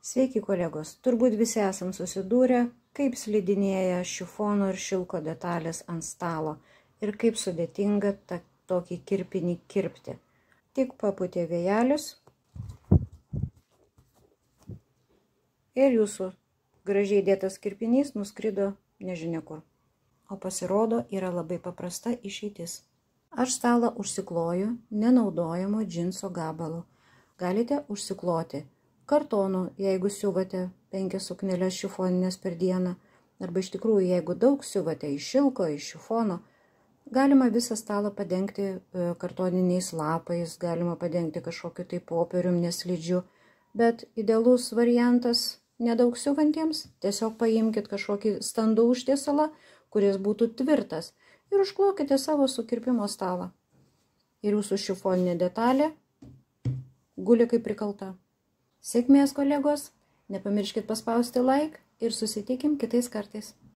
Sveiki kolegos, turbūt visi esam susidūrę, kaip slidinėja šifono ir šilko detalės ant stalo ir kaip sudėtinga tokį kirpinį kirpti. Tik papūtė vėjelis ir jūsų gražiai dėtas kirpinys nuskrido nežinia kur. O pasirodo yra labai paprasta išeitis. Aš stalą užsikloju nenaudojamo džinso gabalu. Galite užsikloti kartonu, jeigu siuvate 5 sukneles šifoninės per dieną, arba iš tikrųjų, jeigu daug siuvate iš šilko, iš šifono, galima visą stalą padengti kartoniniais lapais, galima padengti kažkokiu tai popierium neslidžiu, bet idealus variantas nedaug siuvantiems, tiesiog paimkit kažkokį standų užtiesalą, kuris būtų tvirtas ir užklokite savo sukirpimo stalą. Ir jūsų šifoninė detalė guli kaip prikalta. Sėkmės kolegos, nepamirškit paspausti like ir susitikim kitais kartais.